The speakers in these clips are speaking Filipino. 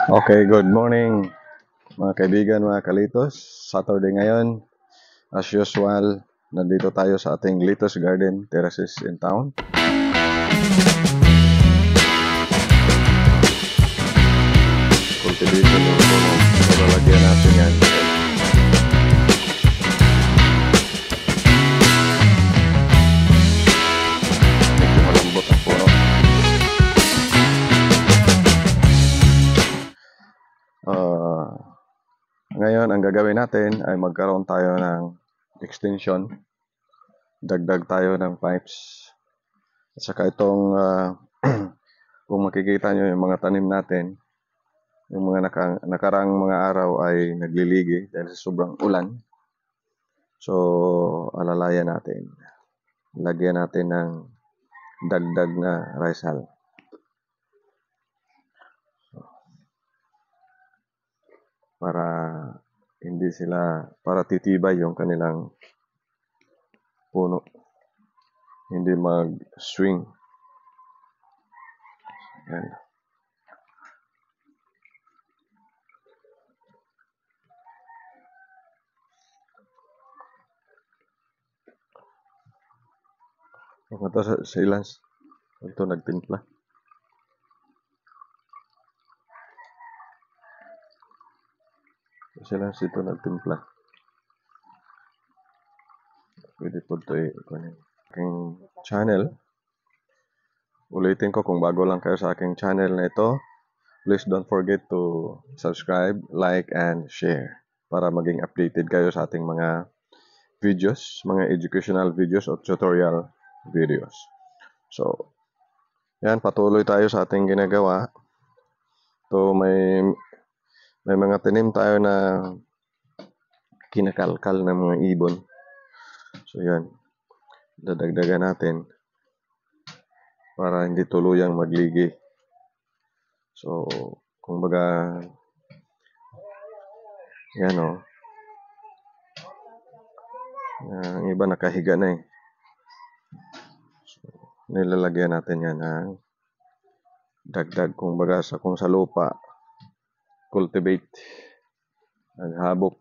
Okay, good morning mga kaibigan, mga kalitos. Saturday ngayon, as usual, nandito tayo sa ating Litos Garden Terraces in town. Cultivation yung puno. So, lalagyan natin yan. Medyo malambot ang puno. Ngayon, ang gagawin natin ay magkaroon tayo ng extension. Dagdag tayo ng pipes. At saka itong, kung makikita nyo yung mga tanim natin, yung mga nakarang mga araw ay nagliligi dahil sa sobrang ulan. So, alalayan natin. Lagyan natin ng dagdag na rice hull. Para hindi sila, para titibay yung kanilang puno. Hindi mag-swing. Yan. Ito sa ilans. Ito nagtimpla. Sa ilans ito nagtimpla. Pwede po ito aking channel. Ulitin ko, kung bago lang kayo sa aking channel na ito, please don't forget to subscribe, like, and share para maging updated kayo sa ating mga videos, mga educational videos o tutorial videos. So, yan, patuloy tayo sa ating ginagawa. So, may mga tanim tayo na kinakalkal ng mga ibon. So, yan, dadagdagan natin para hindi tuluyang magligi. So, kumbaga, yan o. Ang iba nakahiga na eh. So, nilalagyan natin yan ng dagdag, kumbaga kung sa lupa, cultivate, naghabok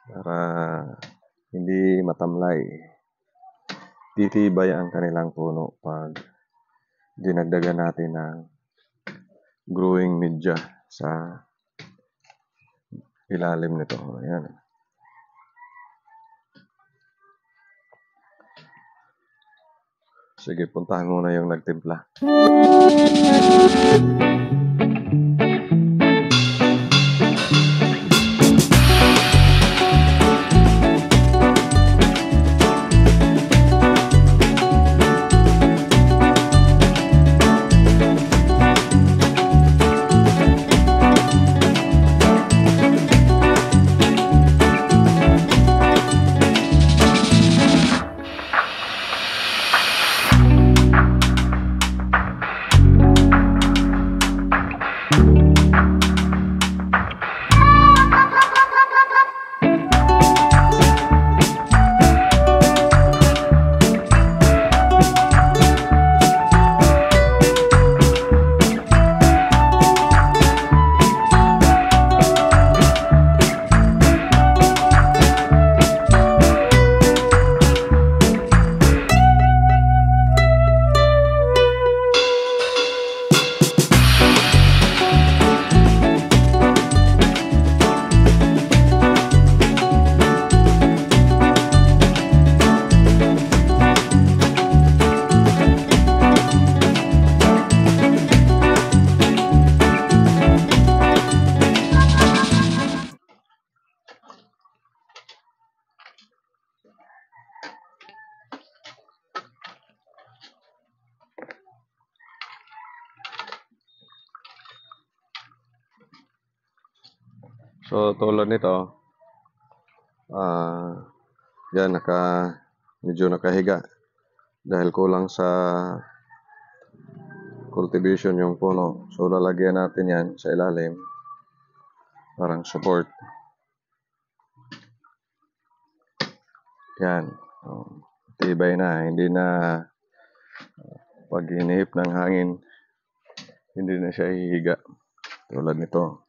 para hindi matamlay. Titibay ang kanilang puno pag dinagdagan natin ng growing media sa ilalim nito. Ayan. Sige, puntahan muna yung nagtimpla. So, tulad nito, yan, medyo nakahiga dahil kulang sa cultivation yung puno. So, lalagyan natin yan sa ilalim, parang support. Yan. Tibay na, hindi na pag hinihip ng hangin hindi na siya hihiga. Tulad nito.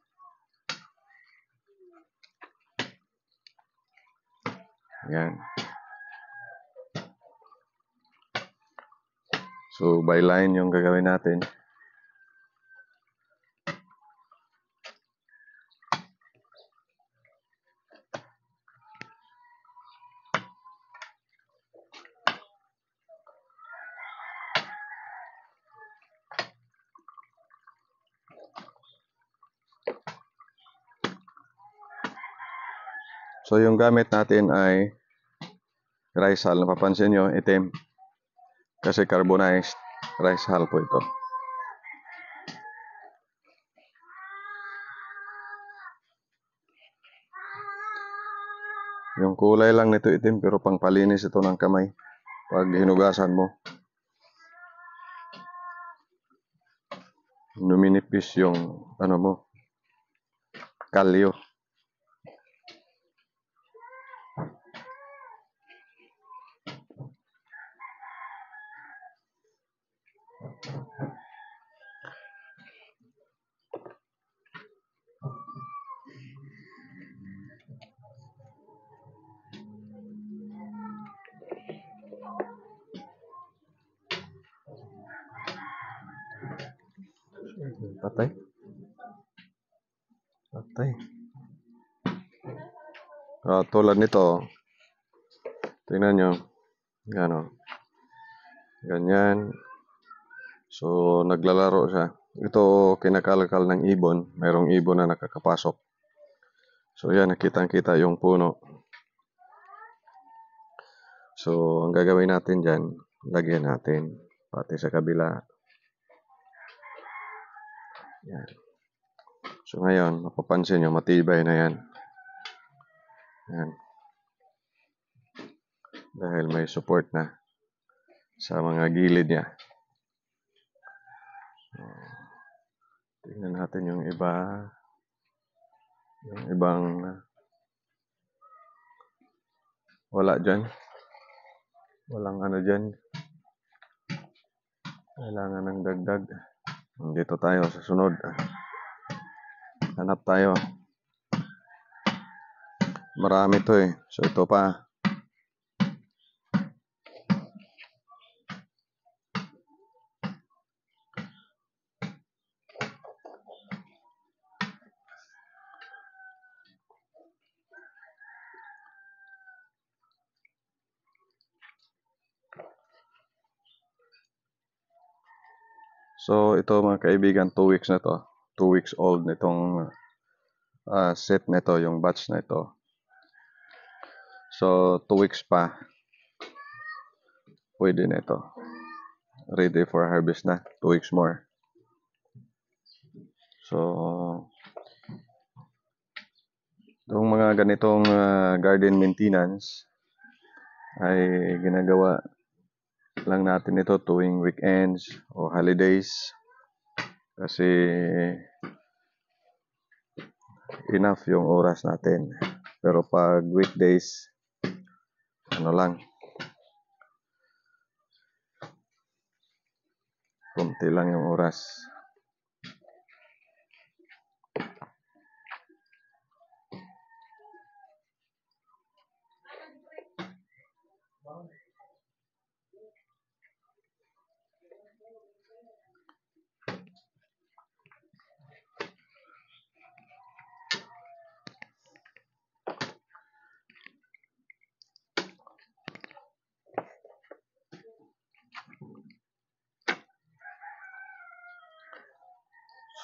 Yan. So, by line yung gagawin natin. So, yung gamit natin ay rice hull. Napapansin nyo, itim. Kasi carbonized rice hull po ito. Yung kulay lang nito itim, pero pangpalinis ito ng kamay. Pag hinugasan mo, numinipis yung ano mo, kalyo. Patay. Patay. Tulad nito, tingnan nyo, gano, ganyan. So, naglalaro siya. Ito, kinakalkal ng ibon. Mayroong ibon na nakakapasok. So, yan, nakitang-kita yung puno. So, ang gagawin natin dyan, lagyan natin, pati sa kabila. Yan. So, ngayon, mapapansin nyo, matibay na yan. Yan. Dahil may support na sa mga gilid niya. Tingnan natin yung iba. Yung ibang wala dyan. Walang ano dyan. Kailangan ng dagdag. Dito tayo sa sunod. Hanap tayo. Marami to eh. So ito pa. So ito mga kaibigan, 2 weeks na to. 2 weeks old nitong set na ito, yung batch na ito. So 2 weeks pa. Pwede na ito. Ready for harvest na. 2 weeks more. So itong mga ganitong garden maintenance ay ginagawa lang natin ito tuwing weekends o holidays kasi enough yung oras natin. Pero pag weekdays, ano lang, kunti lang yung oras.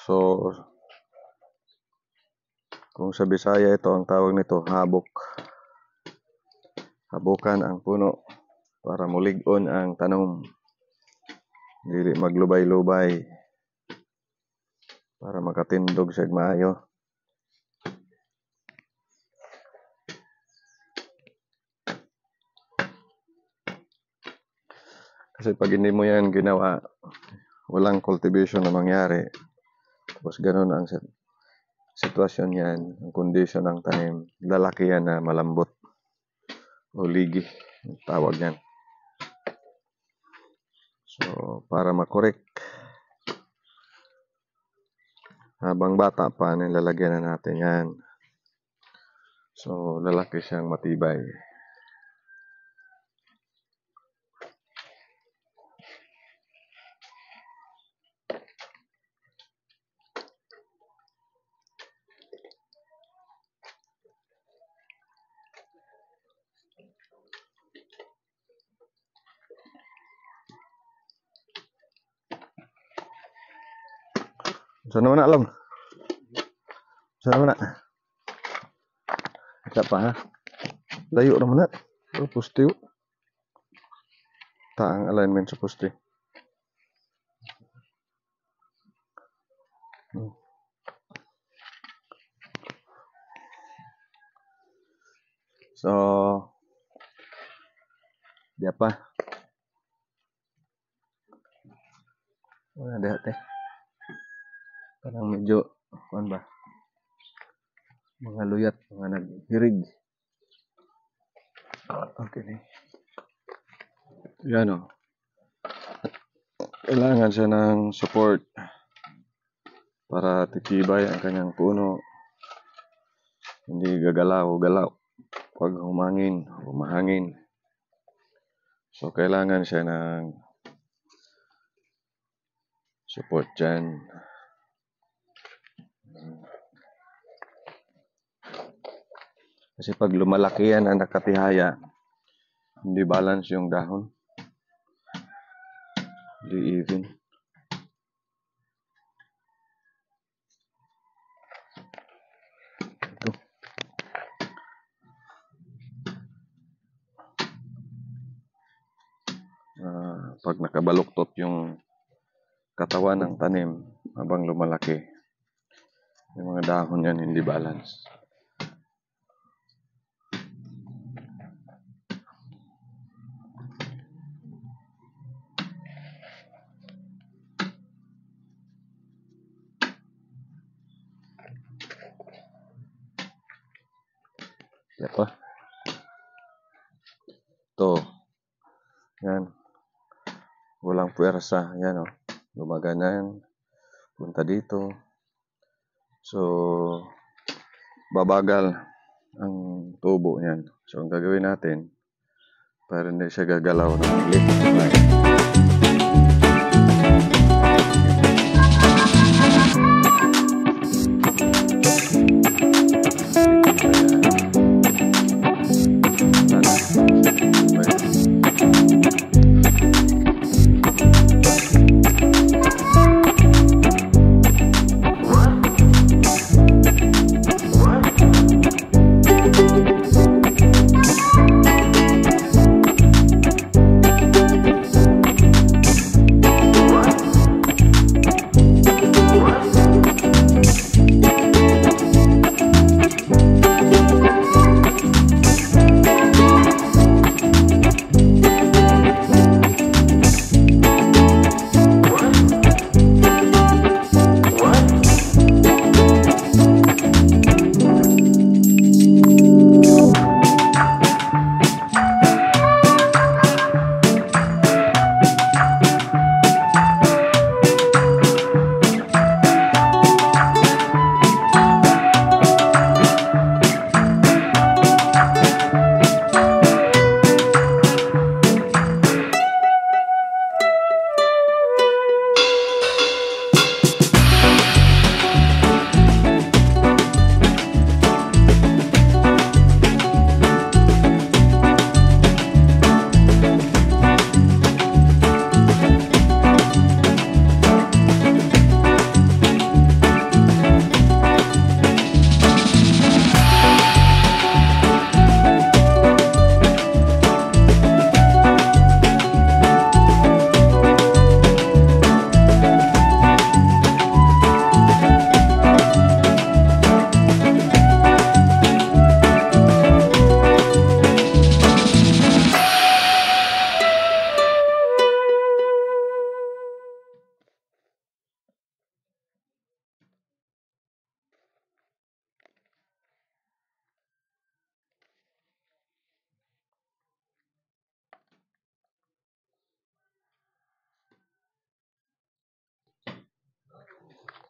So, kung sa Bisaya ito, ang tawag nito, habok. Habukan ang puno para mulig-on ang tanom. Dili maglubay-lubay para makatindog sa maayo. Kasi pag hindi mo yan ginawa, walang cultivation na mangyari. Tapos ganun ang sitwasyon yan, ang condition ng tanim. Lalaki yan na malambot o ligi, tawag yan. So, para makorek Habang bata pa, nilalagyan na natin yan. So, lalaki siyang matibay. Saan naman na alam? Saan naman na? Ika pa ha? Layo naman na. Oh, poste yun. Taang alignment sa poste. So, di apa? Wala dati. Parang medyo, kuan ba? Mga luyat, mga naghirig. Okay na. Yan o. Kailangan siya ng support para titibay ang kanyang puno. Hindi gagalaw-galaw pag humahangin. So, kailangan siya ng support dyan. Kasi pag lumalaki yan ang nakatihaya, hindi balance yung dahon. Hindi even. Ito. Pag nakabaluktot yung katawan ng tanim habang lumalaki, yung mga dahon yan hindi balance. Diba? Ito. Yan. Walang puwersa. Yan o. Gumaganan. Punta dito. So, babagal ang tubo niyan. So, ang gagawin natin, para hindi siya gagalaw ng lift.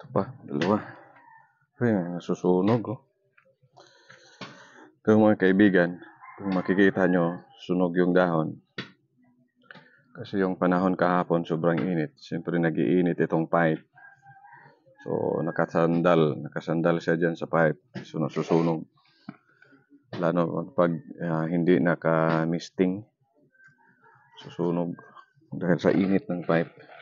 Ito pa, dalawa. Ayan, nasusunog, oh. Ito mga kaibigan, kung makikita nyo, sunog yung dahon. Kasi yung panahon kahapon, sobrang init. Siyempre, nag-iinit itong pipe. So, nakasandal siya dyan sa pipe. So, nasusunog. Lalo pag hindi naka-misting, susunog dahil sa init ng pipe.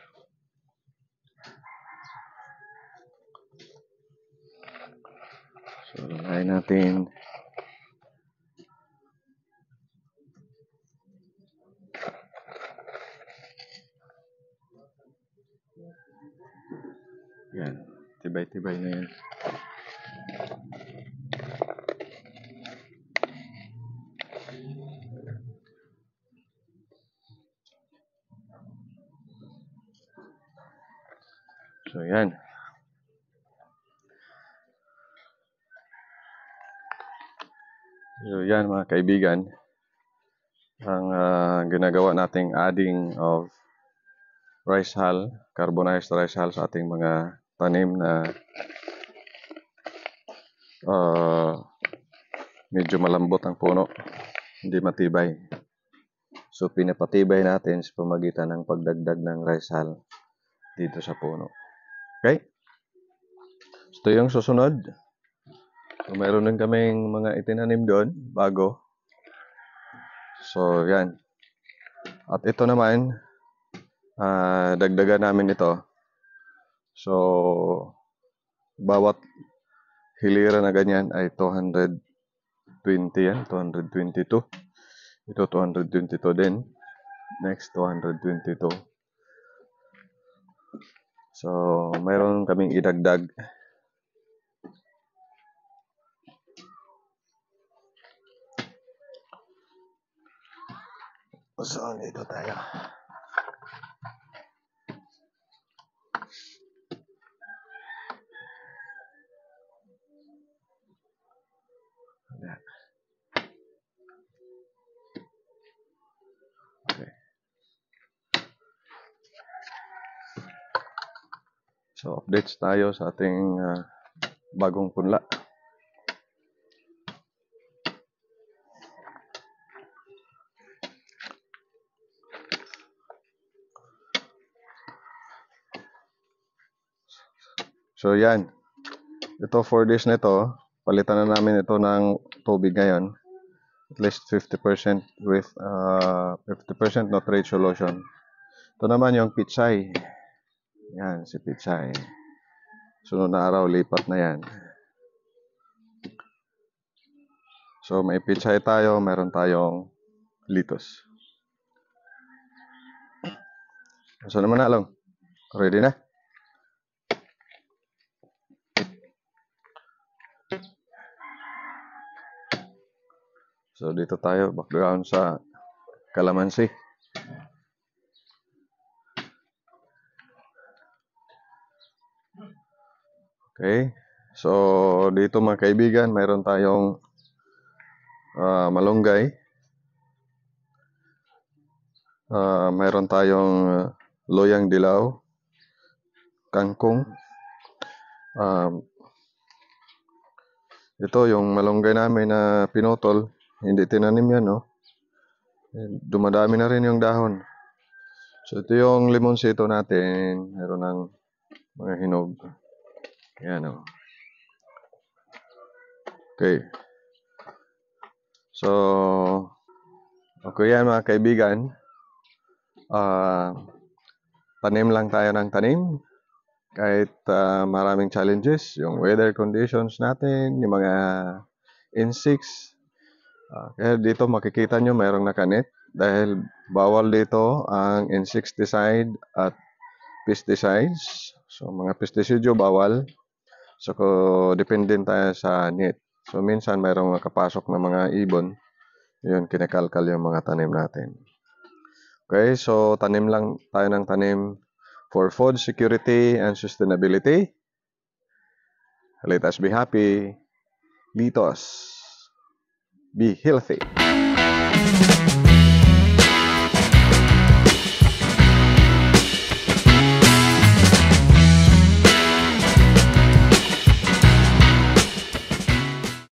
So, lagay natin. Yan, tibay-tibay na yan. So, yan. So, yan mga kaibigan. Ang ginagawa nating adding of rice hull, carbonized rice hull sa ating mga tanim na medyo malambot ang puno, hindi matibay. So, pinapatibay natin sa pamagitan ng pagdagdag ng rice hull dito sa puno. Okay? So, ito yung susunod. So, mayroon din kaming mga itinanim doon, bago. So, yan. At ito naman, dagdagan namin ito. So, bawat hilira na ganyan ay 220 yan, 222. Ito 222 din. Next, 222. So, mayroon kaming idagdag. So, dito tayo. Okay. So, updates tayo sa ating bagong punla. So, yan. Ito, 4 days na ito, palitan na namin ito ng tubig ngayon. At least 50% with 50% nutrient solution. Ito naman yung pitsay. Yan, si pitsay. Sunod na araw, lipat na yan. So, may pitsay tayo, meron tayong litos. So, naman na lang. Ready na? So, dito tayo, background sa kalamansi. Okay. So, dito mga kaibigan, mayroon tayong malunggay. Mayroon tayong loyang dilaw, kangkong. Ito yung malunggay namin na pinutol. Hindi tinanim yan, no? Dumadami na rin yung dahon. So, ito yung limonsito natin. Meron ng mga hinog. Yan, no? Okay. So, okay yan mga kaibigan. Tanim lang tayo ng tanim. Kahit maraming challenges, yung weather conditions natin, yung mga insects. Kaya dito makikita nyo mayroong nakanet dahil bawal dito ang insecticide at pesticides. So, mga pestisidyo bawal. So, depende tayo sa net. So, minsan mayroong nakapasok na mga ibon. Yun, kinakalkal yung mga tanim natin. Okay, so tanim lang tayo ng tanim for food security and sustainability. Let us be happy. Let us be healthy.